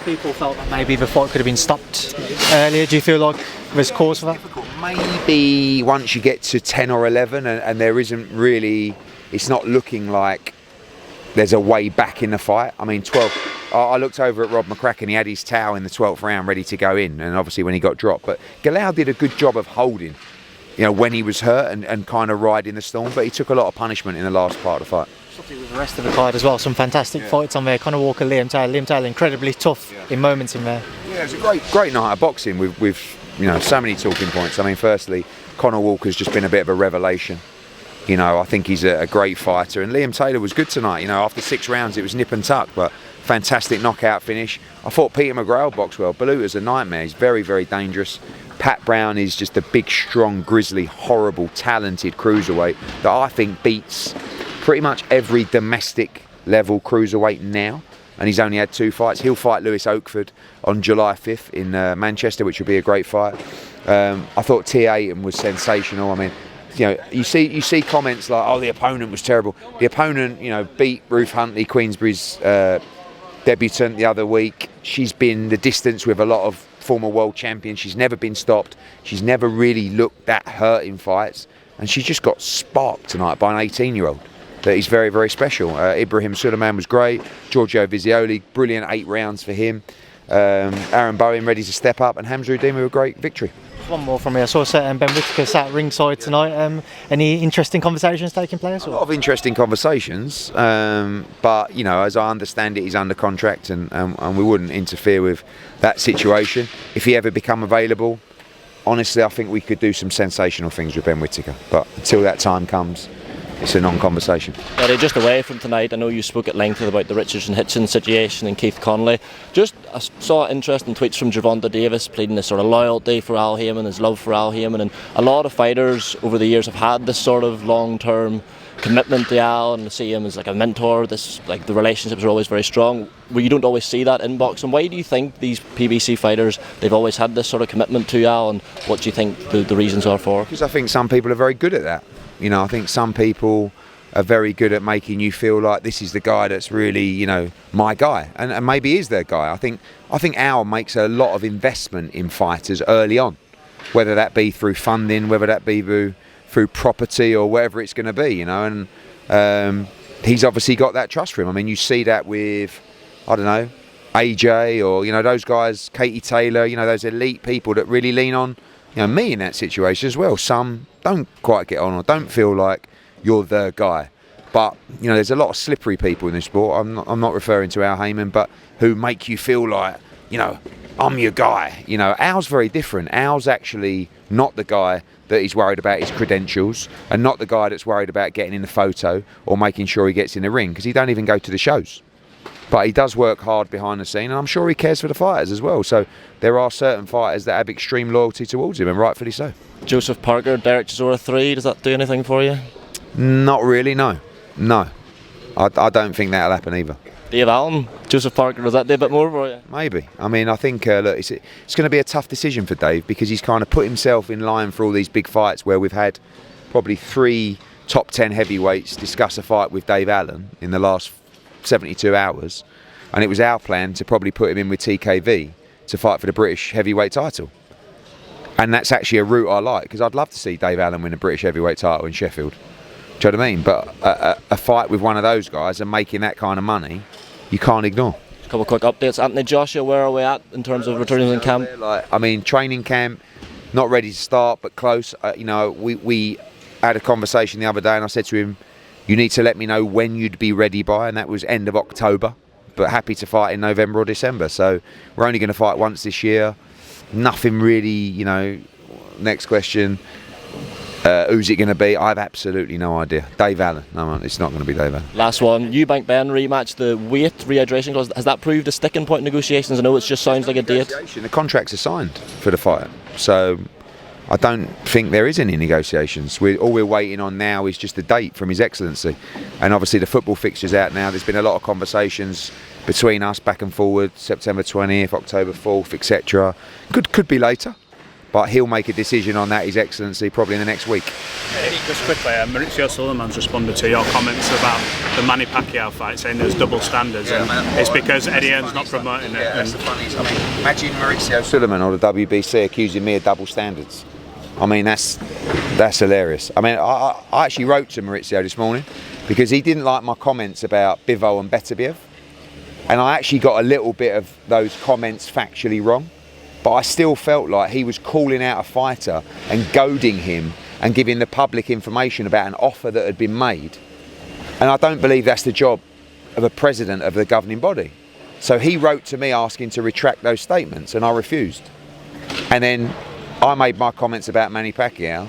people felt that maybe the fight could have been stopped earlier. Do you feel like there's cause for that? Maybe once you get to 10 or 11 and there isn't really, it's not looking like there's a way back in the fight. I mean, 12. I looked over at Rob McCracken, he had his towel in the 12th round ready to go in, and obviously when he got dropped. But Galao did a good job of holding, when he was hurt and kind of riding the storm, but he took a lot of punishment in the last part of the fight. With the rest of the card as well, some fantastic fights on there. Conor Walker, Liam Taylor incredibly tough in moments in there. Yeah, it was a great night of boxing with so many talking points. I mean, firstly, Conor Walker's just been a bit of a revelation. I think he's a great fighter, and Liam Taylor was good tonight. After 6 rounds it was nip and tuck, but fantastic knockout finish. I thought Peter McGrail boxed well. Baluta's a nightmare, he's very, very dangerous. Pat Brown is just a big, strong, grizzly, horrible, talented cruiserweight that I think beats pretty much every domestic level cruiserweight now, and he's only had 2 fights. He'll fight Lewis Oakford on July 5th in Manchester, which will be a great fight. I thought T8 was sensational. I mean, you see comments like, oh, the opponent was terrible. The opponent, beat Ruth Huntley, Queensbury's debutant the other week. She's been the distance with a lot of former world champions. She's never been stopped. She's never really looked that hurt in fights, and she just got sparked tonight by an 18-year-old. That is very, very special. Ibrahim Sulaiman was great. Giorgio Vizioli, brilliant 8 rounds for him. Aaron Bowen ready to step up, and Hamza Udima a great victory. One more from me. I saw Ben Whittaker sat ringside tonight. Any interesting conversations taking place? A lot of interesting conversations, but as I understand it, he's under contract, and we wouldn't interfere with that situation. If he ever become available, honestly, I think we could do some sensational things with Ben Whittaker. But until that time comes, it's a non-conversation. Just away from tonight, I know you spoke at length about the Richards and Hitchens situation and Keith Connolly. I saw interesting tweets from Gervonta Davis pleading this sort of loyalty for Al Haymon, his love for Al Haymon, and a lot of fighters over the years have had this sort of long-term commitment to Al and see him as like a mentor. The relationships are always very strong. Well, you don't always see that in boxing. Why do you think these PBC fighters, they've always had this sort of commitment to Al, and what do you think the reasons are for? Because I think some people are very good at that. I think some people are very good at making you feel like this is the guy that's really, my guy, and maybe is their guy. I think Al makes a lot of investment in fighters early on, whether that be through funding, whether that be through property or whatever it's going to be, and he's obviously got that trust for him. I mean, you see that with, I don't know, AJ or those guys, Katie Taylor, those elite people that really lean on. Me in that situation as well. Some don't quite get on or don't feel like you're the guy. But, there's a lot of slippery people in this sport. I'm not referring to Al Haymon, but who make you feel like, I'm your guy. Al's very different. Al's actually not the guy that he's worried about his credentials, and not the guy that's worried about getting in the photo or making sure he gets in the ring, because he don't even go to the shows. But he does work hard behind the scene, and I'm sure he cares for the fighters as well. So there are certain fighters that have extreme loyalty towards him, and rightfully so. Joseph Parker, Derek Chisora 3, does that do anything for you? Not really, no. I don't think that'll happen either. Dave Allen, Joseph Parker, does that do a bit more for you? Maybe. I mean, I think look, it's going to be a tough decision for Dave, because he's kind of put himself in line for all these big fights where we've had probably 3 top 10 heavyweights discuss a fight with Dave Allen in the last 72 hours, and it was our plan to probably put him in with TKV to fight for the British heavyweight title. And that's actually a route I like, because I'd love to see Dave Allen win a British heavyweight title in Sheffield. Do you know what I mean? But a fight with one of those guys and making that kind of money, you can't ignore. A couple of quick updates. Anthony Joshua, where are we at in terms of returning in camp? Training camp, not ready to start, but close. We had a conversation the other day, and I said to him, you need to let me know when you'd be ready by, and that was end of October, but happy to fight in November or December. So we're only going to fight once this year. Nothing really, next question, who's it going to be? I have absolutely no idea. Dave Allen. No, it's not going to be Dave Allen. Last one, Eubank BENN rematch, the weight rehydration clause, has that proved a sticking point in negotiations? I know it just sounds like a date. The contracts are signed for the fight, so I don't think there is any negotiations. All we're waiting on now is just a date from His Excellency. And obviously the football fixture's out now. There's been a lot of conversations between us back and forward, September 20th, October 4th, etc. Could be later, but he'll make a decision on that, His Excellency, probably in the next week. Eddie, just quickly, Mauricio Sulaiman's responded to your comments about the Manny Pacquiao fight, saying there's double standards, and it's because Eddie Hearn's not promoting it. That's the funniest. I mean, imagine Mauricio Sulaiman or the WBC accusing me of double standards. I mean, that's hilarious. I mean, I actually wrote to Mauricio this morning because he didn't like my comments about Bivol and Beterbiev, and I actually got a little bit of those comments factually wrong, but I still felt like he was calling out a fighter and goading him and giving the public information about an offer that had been made, and I don't believe that's the job of a president of the governing body. So he wrote to me asking to retract those statements, and I refused. And then I made my comments about Manny Pacquiao,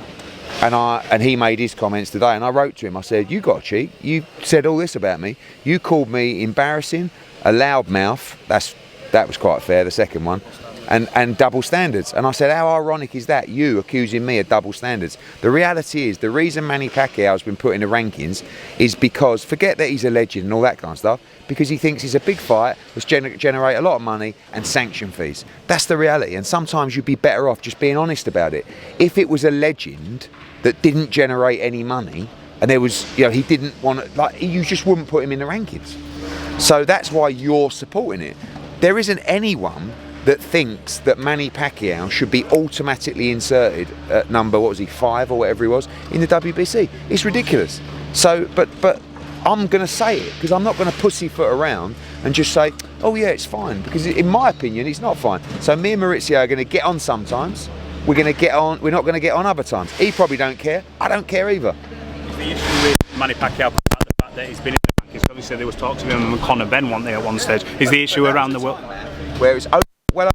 and he made his comments today, and I wrote to him, I said, you got a cheek, you said all this about me, you called me embarrassing, a loudmouth, that was quite fair, the second one, and double standards. And I said, how ironic is that, you accusing me of double standards? The reality is, the reason Manny Pacquiao has been put in the rankings is because, forget that he's a legend and all that kind of stuff, because he thinks he's a big fight, which generate a lot of money and sanction fees. That's the reality, and sometimes you'd be better off just being honest about it. If it was a legend that didn't generate any money, and there was, he didn't want to, like, you just wouldn't put him in the rankings. So that's why you're supporting it. There isn't anyone that thinks that Manny Pacquiao should be automatically inserted at number, 5 or whatever he was, in the WBC. It's ridiculous. So, but I'm going to say it, because I'm not going to pussyfoot around and just say, oh yeah, it's fine, because in my opinion, it's not fine. So me and Mauricio are going to get on sometimes, we're going to get on, we're not going to get on other times. He probably don't care, I don't care either. The issue with Manny Pacquiao, the fact that he's been in the rankings, obviously there was talk to him and Conor Benn, weren't they, at one stage, is the issue around the world? Where it's well,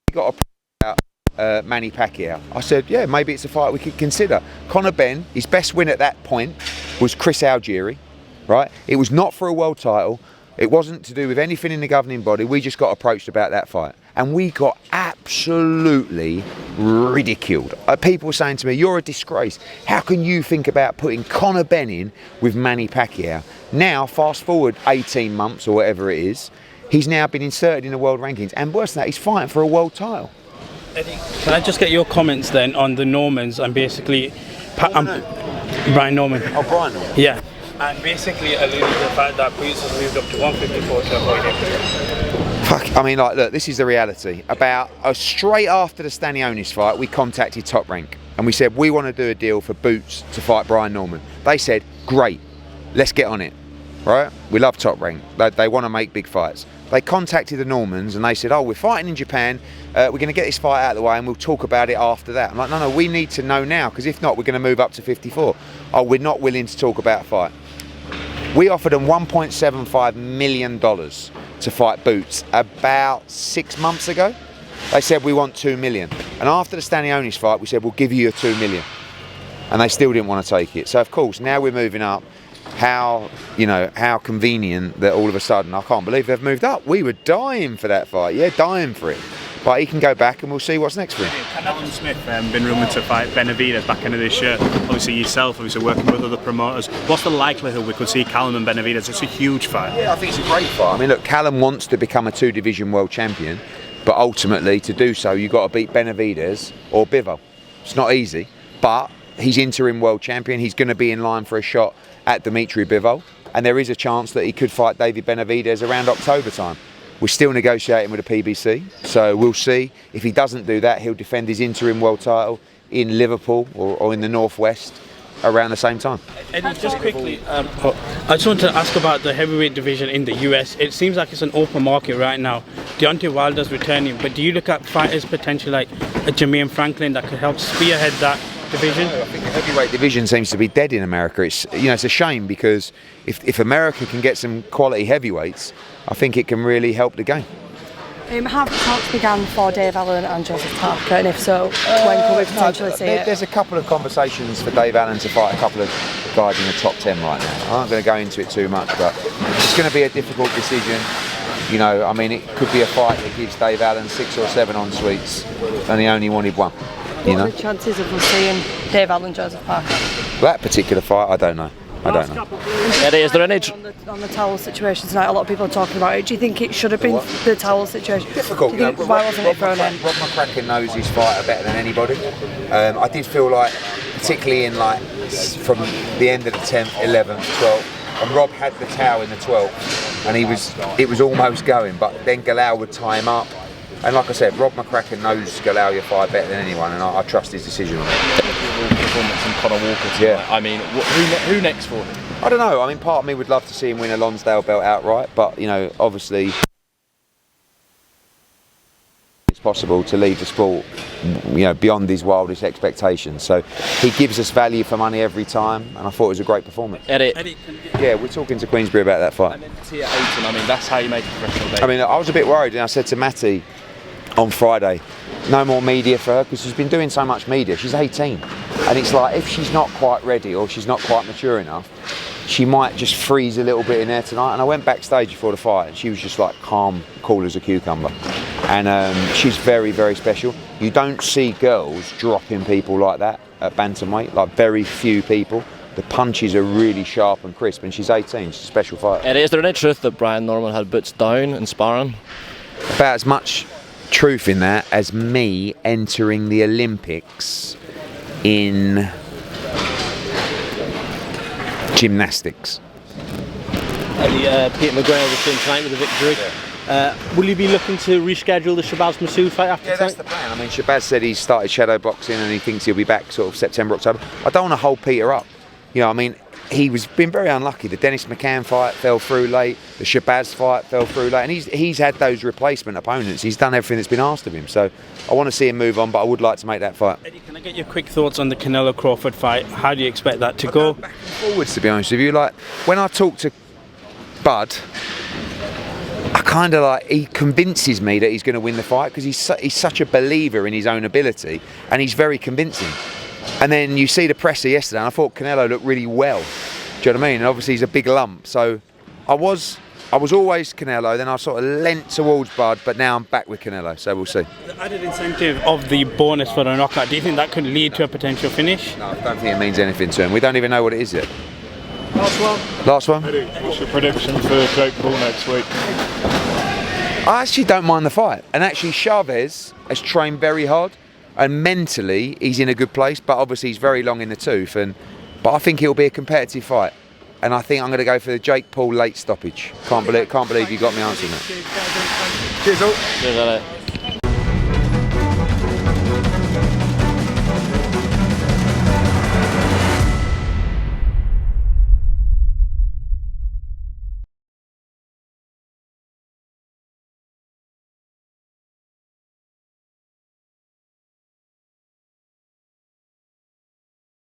he got a about Manny Pacquiao. I said, yeah, maybe it's a fight we could consider. Conor Benn, his best win at that point was Chris Eubank, right? It was not for a world title. It wasn't to do with anything in the governing body. We just got approached about that fight. And we got absolutely ridiculed. People were saying to me, you're a disgrace. How can you think about putting Conor Benn in with Manny Pacquiao? Now, fast forward 18 months or whatever it is, he's now been inserted in the world rankings. And worse than that, he's fighting for a world title. Eddie, can I just get your comments then on the Normans and basically... Brian Norman. Oh, Brian Norman. Yeah. And basically alluding to the fact that Boots has moved up to 154 to avoid him. Fuck, I mean, like, look, this is the reality. About straight after the Stanionis fight, we contacted Top Rank and we said, we want to do a deal for Boots to fight Brian Norman. They said, great, let's get on it, right? We love Top Rank. They want to make big fights. They contacted the Normans and they said, oh, we're fighting in Japan, we're going to get this fight out of the way and we'll talk about it after that. I'm like, no, we need to know now, because if not, we're going to move up to 54. Oh, we're not willing to talk about a fight. We offered them $1.75 million to fight Boots about 6 months ago. They said, we want $2 million. And after the Stanionis fight, we said, we'll give you your $2 million. And they still didn't want to take it. So of course, now we're moving up. How convenient that all of a sudden, I can't believe they've moved up. We were dying for that fight, yeah, dying for it. But he can go back and we'll see what's next for him. Callum Smith been rumoured to fight Benavidez back into this year. Obviously yourself, obviously working with other promoters. What's the likelihood we could see Callum and Benavidez? It's a huge fight. Yeah, I think it's a great fight. I mean, look, Callum wants to become a 2-division world champion, but ultimately to do so, you've got to beat Benavidez or Bivol. It's not easy, but he's interim world champion. He's going to be in line for a shot at Dimitri Bivol, and there is a chance that he could fight David Benavidez around October time. We're still negotiating with the PBC, so we'll see. If he doesn't do that, he'll defend his interim world title in Liverpool or in the Northwest around the same time. Eddie, just quickly, I just want to ask about the heavyweight division in the US. It seems like it's an open market right now. Deontay Wilder's returning, but do you look at fighters potentially like a Jermaine Franklin that could help spearhead that division? I think the heavyweight division seems to be dead in America. It's a shame, because if America can get some quality heavyweights, I think it can really help the game. Have talks begun for Dave Allen and Joseph Parker, and if so, when can we potentially see it? There's a couple of conversations for Dave Allen to fight a couple of guys in the top 10 right now. I'm not going to go into it too much, but it's going to be a difficult decision. I mean, it could be a fight that gives Dave Allen 6 or 7 en suites, and he only wanted 1. What are the chances of us seeing Dave Allen and Joseph Parker? That particular fight, I don't know. I don't know. Eddie, is there any... On the towel situation tonight, a lot of people are talking about it. Do you think it should have been the towel situation? Difficult. Do you think, why wasn't it thrown in? Rob McCracken knows his fighter better than anybody. I did feel like, particularly in like from the end of the 10th, 11th, 12th, and Rob had the towel in the 12th, and it was almost going, but then Galal would tie him up. And like I said, Rob McCracken knows Galal your fight better than anyone, and I trust his decision on it. Performance from Conor Walker tonight. Yeah. I mean, who next for him? I don't know. I mean, part of me would love to see him win a Lonsdale belt outright, but you know, obviously, it's possible to lead the sport, you know, beyond his wildest expectations. So he gives us value for money every time, and I thought it was a great performance. Eddie, Yeah, we're talking to Queensbury about that fight. And then Tia Ayton, I mean, that's how you make a professional debut. I mean, I was a bit worried, and I said to Matty on Friday, no more media for her, because she's been doing so much media. She's 18, and it's like, if she's not quite ready or she's not quite mature enough, she might just freeze a little bit in there tonight. And I went backstage before the fight, and she was just like calm, cool as a cucumber. And she's very, very special. You don't see girls dropping people like that at bantamweight, like very few people. The punches are really sharp and crisp, and she's 18, she's a special fighter. Eddie, is there any truth that Brian Norman had boots down in sparring? About as much truth in that as me entering the Olympics in gymnastics. Eddie, Peter McGrail was in tonight with a victory. Will you be looking to reschedule the Shabazz Masood fight after Yeah, that's the plan. I mean, Shabazz said he's started shadow boxing and he thinks he'll be back sort of September, October. I don't want to hold Peter up. You know, I mean, he's been very unlucky. The Dennis McCann fight fell through late. The Shabazz fight fell through late. And he's had those replacement opponents. He's done everything that's been asked of him. So I want to see him move on, but I would like to make that fight. Eddie, can I get your quick thoughts on the Canelo Crawford fight? How do you expect that to go? Back and forwards, to be honest with you. Like, when I talk to Bud, I kind of like, he convinces me that he's going to win the fight because he's such a believer in his own ability, and he's very convincing. And then you see the presser yesterday, and I thought Canelo looked really well. Do you know what I mean? And obviously he's a big lump, so I was always Canelo. Then I sort of leant towards Bud, but now I'm back with Canelo. So we'll see. The added incentive of the bonus for a knockout, do you think that could lead to a potential finish? No, I don't think it means anything to him. We don't even know what it is yet. Last one. What's your prediction for Jake Paul next week? I actually don't mind the fight, and actually Chavez has trained very hard, and mentally he's in a good place, but obviously he's very long in the tooth, but I think it'll be a competitive fight, and I think I'm going to go for the Jake Paul late stoppage. Can't believe you got me answering that. Cheers all. Cheers, Eddie.